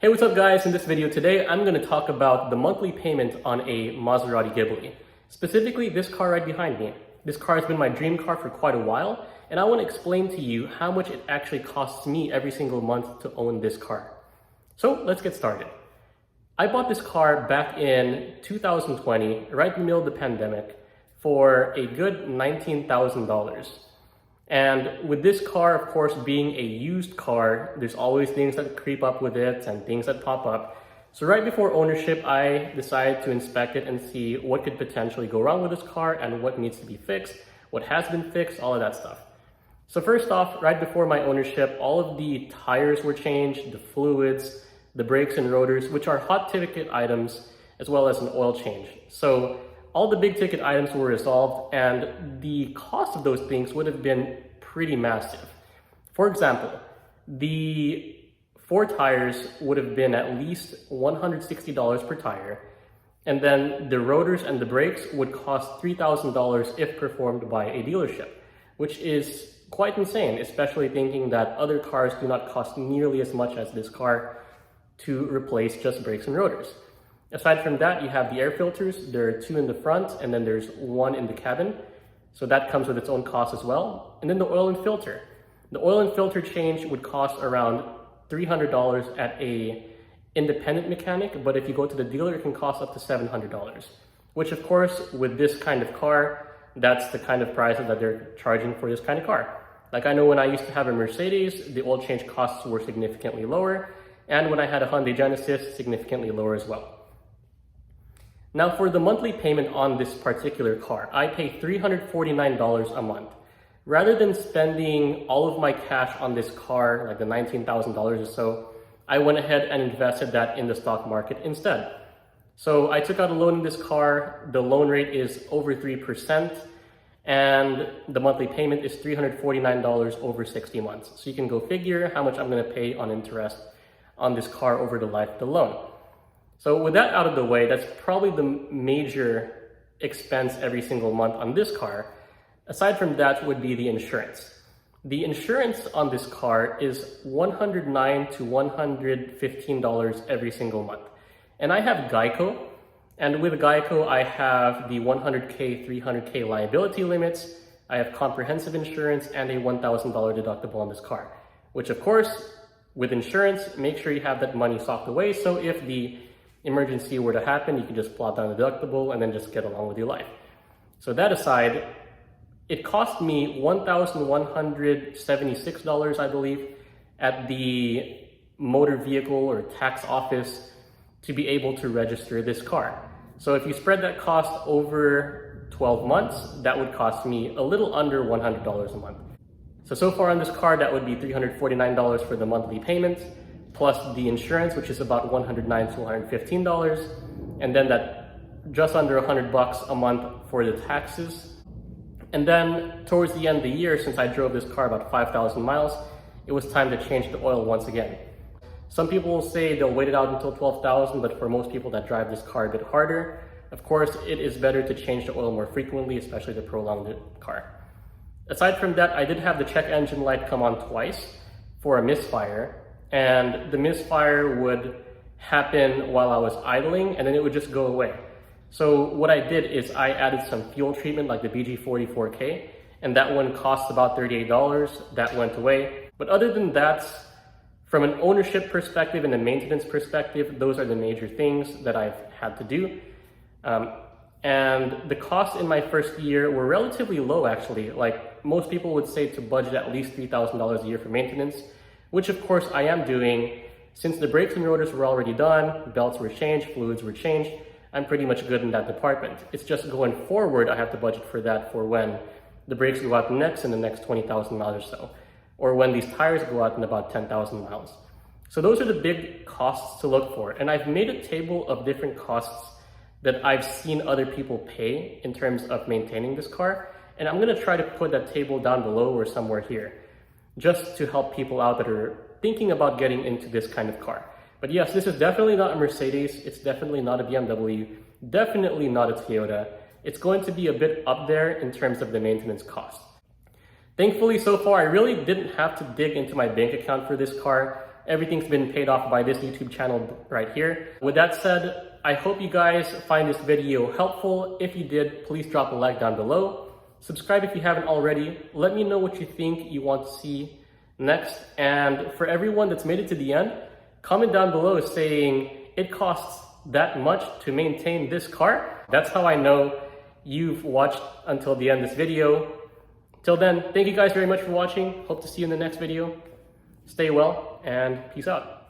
Hey, what's up guys? In this video today, I'm going to talk about the monthly payment on a Maserati Ghibli. Specifically, this car right behind me. This car has been my dream car for quite a while, and I want to explain to you how much it actually costs me every single month to own this car. So let's get started. I bought this car back in 2020, right in the middle of the pandemic, for a good $19,000. And with this car, of course, being a used car, there's always things that creep up with it and things that pop up. So right before ownership, I decided to inspect it and see what could potentially go wrong with this car and what needs to be fixed, what has been fixed, all of that stuff. So first off, right before my ownership, all of the tires were changed, the fluids, the brakes and rotors, which are hot ticket items, as well as an oil change. So all the big ticket items were resolved, and the cost of those things would have been pretty massive. For example, the 4 tires would have been at least $160 per tire, and then the rotors and the brakes would cost $3,000 if performed by a dealership, which is quite insane, especially thinking that other cars do not cost nearly as much as this car to replace just brakes and rotors. Aside from that, you have the air filters. There are 2 in the front, and then there's 1 in the cabin. So that comes with its own cost as well. And then the oil and filter. The oil and filter change would cost around $300 at a independent mechanic, but if you go to the dealer, it can cost up to $700. Which of course, with this kind of car, that's the kind of prices that they're charging for this kind of car. Like I know when I used to have a Mercedes, the oil change costs were significantly lower. And when I had a Hyundai Genesis, significantly lower as well. Now for the monthly payment on this particular car, I pay $349 a month. Rather than spending all of my cash on this car, like the $19,000 or so, I went ahead and invested that in the stock market instead. So I took out a loan in this car. The loan rate is over 3%, and the monthly payment is $349 over 60 months. So you can go figure how much I'm going to pay on interest on this car over the life of the loan. So with that out of the way, that's probably the major expense every single month on this car. Aside from that would be the insurance. The insurance on this car is $109 to $115 every single month. And I have Geico, and with Geico, I have the 100K, 300K liability limits. I have comprehensive insurance and a $1,000 deductible on this car, which of course, with insurance, make sure you have that money socked away. So if the emergency were to happen, you can just plot down the deductible and then just get along with your life. So that aside, it cost me $1,176, I believe, at the motor vehicle or tax office to be able to register this car. So if you spread that cost over 12 months, that would cost me a little under $100 a month. So far on this car, that would be $349 for the monthly payment, plus the insurance, which is about $109 to $115, and then that just under $100 a month for the taxes. And then towards the end of the year, since I drove this car about 5,000 miles, it was time to change the oil once again. Some people will say they'll wait it out until 12,000, but for most people that drive this car a bit harder, of course, it is better to change the oil more frequently, especially to prolong the car. Aside from that, I did have the check engine light come on twice for a misfire, and the misfire would happen while I was idling, and then it would just go away. So what I did is I added some fuel treatment like the BG44K, and that one cost about $38. That went away. But other than that, from an ownership perspective and a maintenance perspective, those are the major things that I've had to do. And the costs in my first year were relatively low, actually. Like most people would say to budget at least $3,000 a year for maintenance, which of course I am doing. Since the brakes and rotors were already done, belts were changed, fluids were changed, I'm pretty much good in that department. It's just going forward, I have to budget for that for when the brakes go out next in the next 20,000 miles or so, or when these tires go out in about 10,000 miles. So those are the big costs to look for. And I've made a table of different costs that I've seen other people pay in terms of maintaining this car. And I'm gonna try to put that table down below or somewhere here, just to help people out that are thinking about getting into this kind of car. But yes, this is definitely not a Mercedes. It's definitely not a BMW, definitely not a Toyota. It's going to be a bit up there in terms of the maintenance cost. Thankfully, so far, I really didn't have to dig into my bank account for this car. Everything's been paid off by this YouTube channel right here. With that said, I hope you guys find this video helpful. If you did, please drop a like down below. Subscribe if you haven't already. Let me know what you think you want to see next. And for everyone that's made it to the end, comment down below saying it costs that much to maintain this car. That's how I know you've watched until the end of this video. Till then, thank you guys very much for watching. Hope to see you in the next video. Stay well and peace out.